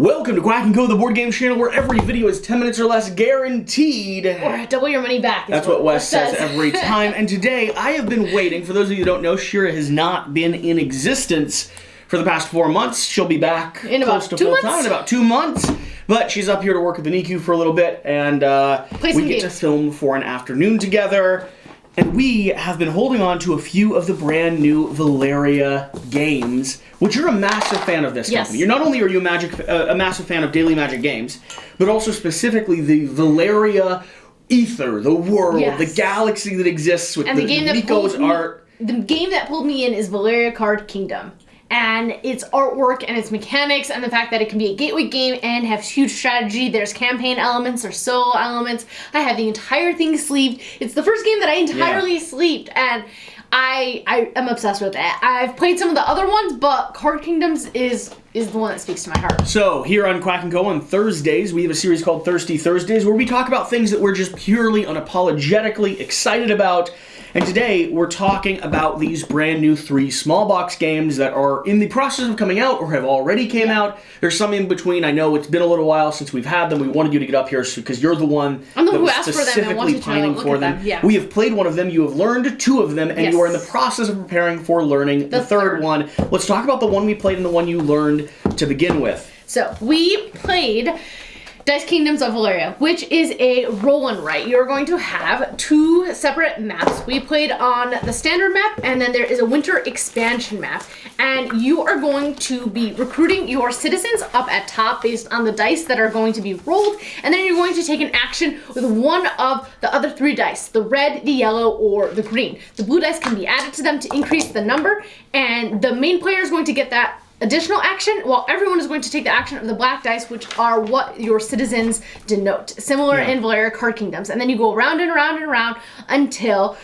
Welcome to Quack Co, the board game channel where every video is 10 minutes or less guaranteed. Or double your money back. That's what Wes says every time. And today, I have been waiting. For those of you who don't know, Shira has not been in existence for the past 4 months. She'll be back in close to full time in about 2 months. But she's up here to work at the NICU for a little bit, and we get to film for an afternoon together. And we have been holding on to a few of the brand new Valeria games, which you're a massive fan of this company. You're not only are you a massive fan of Daily Magic games, but also specifically the Valeria ether, the world, the galaxy that exists with Nico's art. The game that pulled me in is Valeria Card Kingdom. And its artwork and its mechanics and the fact that it can be a gateway game and have huge strategy. There's campaign elements, there's solo elements. I have the entire thing sleeved. It's the first game that I entirely sleeved, and I am obsessed with it. I've played some of the other ones, but Card Kingdoms is the one that speaks to my heart. So, here on Quack Co on Thursdays, we have a series called Thirsty Thursdays where we talk about things that we're just purely, unapologetically excited about. And today, we're talking about these brand new 3 small box games that are in the process of coming out or have already came out. There's some in between. I know it's been a little while since we've had them. We wanted you to get up here because you're the one that was asked specifically pining for them. Yeah. We have played one of them. You have learned 2 of them, and you are in the process of preparing for learning the third one. Let's talk about the one we played and the one you learned to begin with. So, we played Dice Kingdoms of Valeria, which is a roll and write. You're going to have 2 separate maps. We played on the standard map, and then there is a winter expansion map. And you are going to be recruiting your citizens up at top based on the dice that are going to be rolled. And then you're going to take an action with one of the other 3 dice, the red, the yellow, or the green. The blue dice can be added to them to increase the number, and the main player is going to get that additional action, while everyone is going to take the action of the black dice, which are what your citizens denote. Similar in Valeria Card Kingdoms. And then you go around and around and around until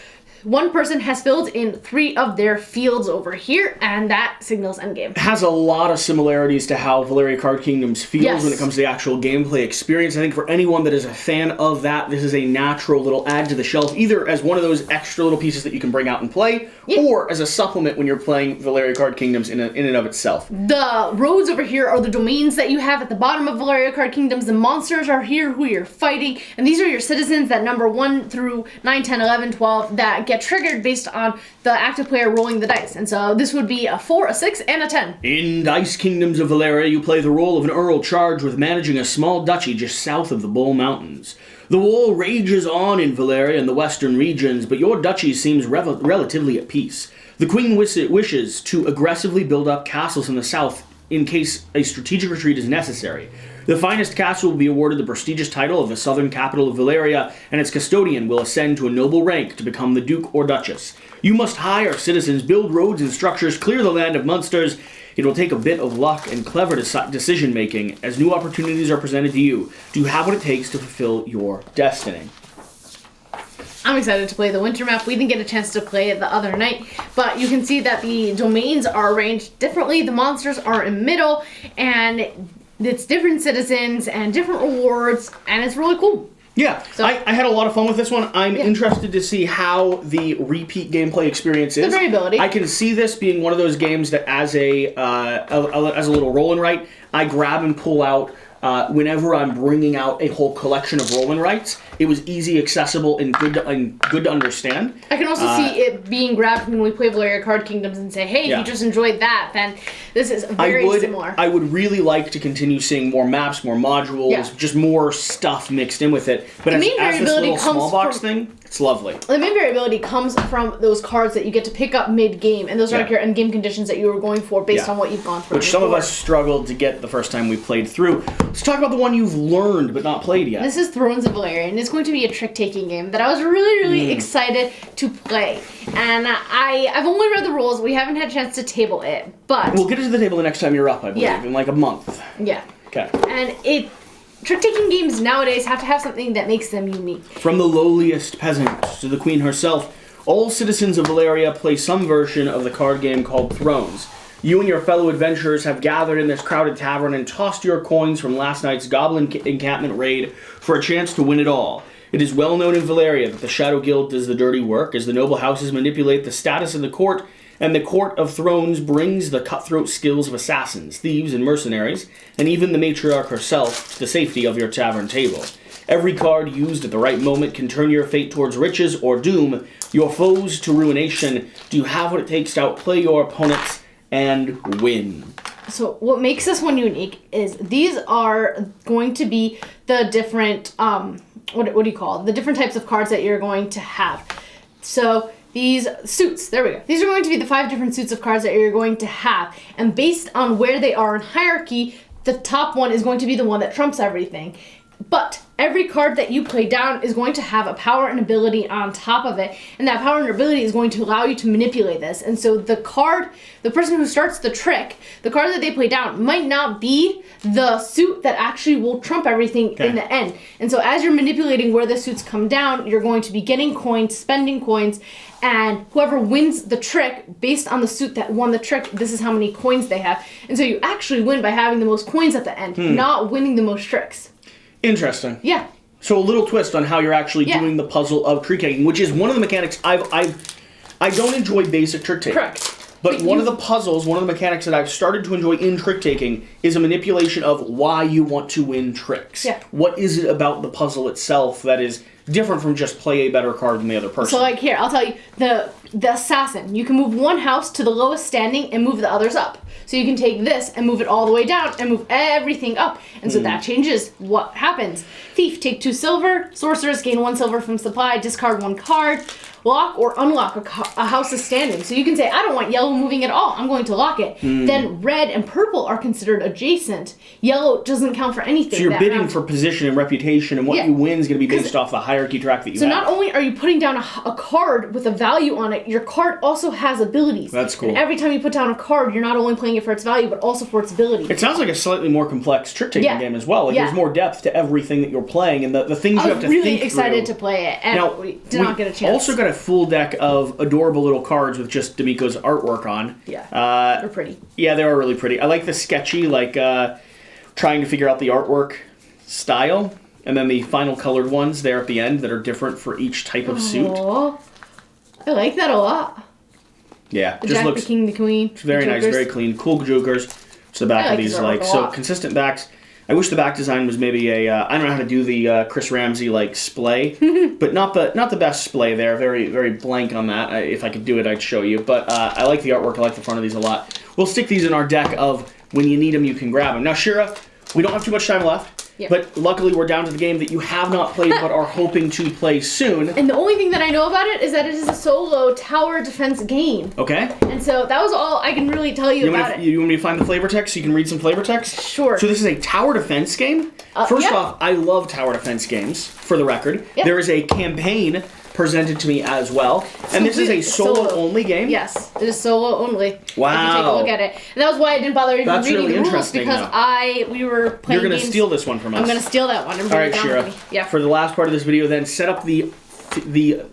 one person has filled in 3 of their fields over here, and that signals endgame. It has a lot of similarities to how Valeria Card Kingdoms feels when it comes to the actual gameplay experience. I think for anyone that is a fan of that, this is a natural little add to the shelf, either as one of those extra little pieces that you can bring out and play, or as a supplement when you're playing Valeria Card Kingdoms in and of itself. The roads over here are the domains that you have at the bottom of Valeria Card Kingdoms. The monsters are here who you're fighting, and these are your citizens that number 1 through 9, 10, 11, 12 that get triggered based on the active player rolling the dice. And so this would be a 4, a 6, and a 10. In Dice Kingdoms of Valeria, you play the role of an earl charged with managing a small duchy just south of the Bull Mountains. The war rages on in Valeria and the western regions, but your duchy seems relatively at peace. The queen wishes to aggressively build up castles in the south in case a strategic retreat is necessary. The finest castle will be awarded the prestigious title of the southern capital of Valeria, and its custodian will ascend to a noble rank to become the duke or duchess. You must hire citizens, build roads and structures, clear the land of monsters. It will take a bit of luck and clever decision-making as new opportunities are presented to you. Do you have what it takes to fulfill your destiny? I'm excited to play the winter map. We didn't get a chance to play it the other night, but you can see that the domains are arranged differently. The monsters are in middle, and it's different citizens and different rewards, and it's really cool. Yeah, so, I had a lot of fun with this one. I'm interested to see how the repeat gameplay experience is. The variability. I can see this being one of those games that as a little roll and write, I grab and pull out whenever I'm bringing out a whole collection of roll and writes. It was easy, accessible, and good to understand. I can also see it being grabbed when we play Valeria Card Kingdoms and say, hey, if you just enjoyed that, then this is very similar. I would really like to continue seeing more maps, more modules, just more stuff mixed in with it. But as this little small box thing, it's lovely. The main variability comes from those cards that you get to pick up mid-game, and those are your end-game conditions that you were going for based on what you've gone through. Which some of us struggled to get the first time we played through. Let's talk about the one you've learned but not played yet. This is Thrones of Valeria, and it's going to be a trick-taking game that I was really excited to play. And I've only read the rules. We haven't had a chance to table it, but we'll get it to the table the next time you're up, I believe, in like a month. Yeah. Okay. And trick-taking games nowadays have to have something that makes them unique. From the lowliest peasant to the queen herself, all citizens of Valeria play some version of the card game called Thrones. You and your fellow adventurers have gathered in this crowded tavern and tossed your coins from last night's goblin encampment raid for a chance to win it all. It is well known in Valeria that the Shadow Guild does the dirty work, as the noble houses manipulate the status of the court And the Court of Thrones brings the cutthroat skills of assassins, thieves, and mercenaries, and even the matriarch herself to the safety of your tavern table. Every card used at the right moment can turn your fate towards riches or doom, your foes to ruination. Do you have what it takes to outplay your opponents and win? So what makes this one unique is these are going to be the different, what do you call it? The different types of cards that you're going to have. So these suits, there we go. These are going to be the 5 different suits of cards that you're going to have. And based on where they are in hierarchy, the top one is going to be the one that trumps everything. But every card that you play down is going to have a power and ability on top of it, and that power and ability is going to allow you to manipulate this. And so the person who starts the trick, the card that they play down might not be the suit that actually will trump everything in the end. And so as you're manipulating where the suits come down, you're going to be getting coins, spending coins, and whoever wins the trick, based on the suit that won the trick, this is how many coins they have. And so you actually win by having the most coins at the end, not winning the most tricks. Interesting. Yeah. So a little twist on how you're actually doing the puzzle of trick taking, which is one of the mechanics I don't enjoy basic trick taking. Correct. But one of the mechanics that I've started to enjoy in trick taking is a manipulation of why you want to win tricks. Yeah. What is it about the puzzle itself that is different from just play a better card than the other person? So like here, I'll tell you, the assassin, you can move one house to the lowest standing and move the others up. So you can take this and move it all the way down and move everything up. And so that changes what happens. Thief, take 2 silver. Sorceress, gain 1 silver from supply. Discard 1 card. Lock or unlock a house's standing. So you can say, I don't want yellow moving at all. I'm going to lock it. Then red and purple are considered adjacent. Yellow doesn't count for anything. So you're bidding for position and reputation, and what you win is going to be based off the hierarchy track that you have. So not only are you putting down a card with a value on it, your card also has abilities. That's cool. And every time you put down a card, you're not only playing it for its value, but also for its ability. It sounds like a slightly more complex trick-taking game as well. Like there's more depth to everything that you're playing, and the things you have to think through. I was really excited to play it, and now, we did not get a chance. Also got a full deck of adorable little cards with just D'Amico's artwork on. Yeah, they're pretty. Yeah, they are really pretty. I like the sketchy, like trying to figure out the artwork style, and then the final colored ones there at the end that are different for each type of suit. I like that a lot. Yeah, The just Jack, looks the King, the Queen. it's very nice, very clean, cool jokers. It's the back of these like so consistent backs. I wish the back design was maybe a I don't know how to do the Chris Ramsey like splay, but not the best splay there. Very very blank on that. If I could do it, I'd show you. But I like the artwork. I like the front of these a lot. We'll stick these in our deck of when you need them, you can grab them. Now, Shira, we don't have too much time left. Yep. But luckily, we're down to the game that you have not played but are hoping to play soon. And the only thing that I know about it is that it is a solo tower defense game. Okay. And so that was all I can really tell you about it. You want me to find the flavor text so you can read some flavor text? Sure. So this is a tower defense game? First off, I love tower defense games, for the record. Yep. There is a campaign presented to me as well. And this is a solo-only game? Yes, it is solo only. Wow. If you take a look at it. And that was why I didn't bother even reading really the rules, interesting, because we were playing You're going to games. steal this one from us. I'm going to steal that one. All right, Shira. Yeah. For the last part of this video, then, set up the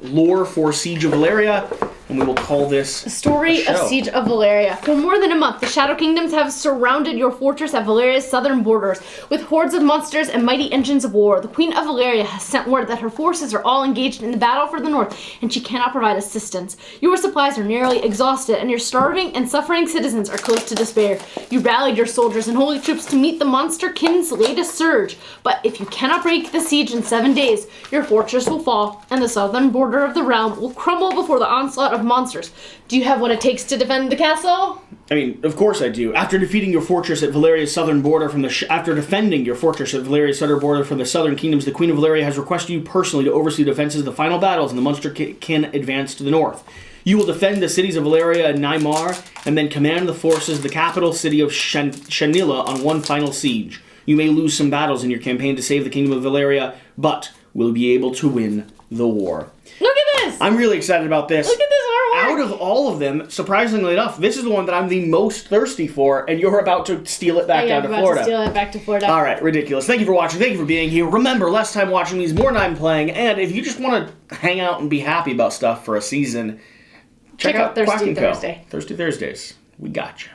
lore for Siege of Valeria, and we will call this The story of Siege of Valeria. For more than a month, the Shadow Kingdoms have surrounded your fortress at Valeria's southern borders with hordes of monsters and mighty engines of war. The Queen of Valeria has sent word that her forces are all engaged in the battle for the north, and she cannot provide assistance. Your supplies are nearly exhausted, and your starving and suffering citizens are close to despair. You rallied your soldiers and holy troops to meet the monster-kin's latest surge, but if you cannot break the siege in 7 days, your fortress will fall, and the southern border of the realm will crumble before the onslaught of monsters. Do you have what it takes to defend the castle? I mean, of course I do. After defending your fortress at Valeria's southern border from the southern kingdoms, the Queen of Valeria has requested you personally to oversee the defenses of the final battles, and the monster-kin advance to the north. You will defend the cities of Valeria and Neymar, and then command the forces of the capital city of Shanila on one final siege. You may lose some battles in your campaign to save the kingdom of Valeria, but will be able to win the war. Look at this! I'm really excited about this. Look at this artwork! Out of all of them, surprisingly enough, this is the one that I'm the most thirsty for, and you're about to steal it back down to Florida. I'm about to steal it back to Florida. All right, ridiculous. Thank you for watching. Thank you for being here. Remember, less time watching these, more time playing, and if you just want to hang out and be happy about stuff for a season, check out Thirsty Quack Co. Thursday. Thirsty Thursdays. We got you.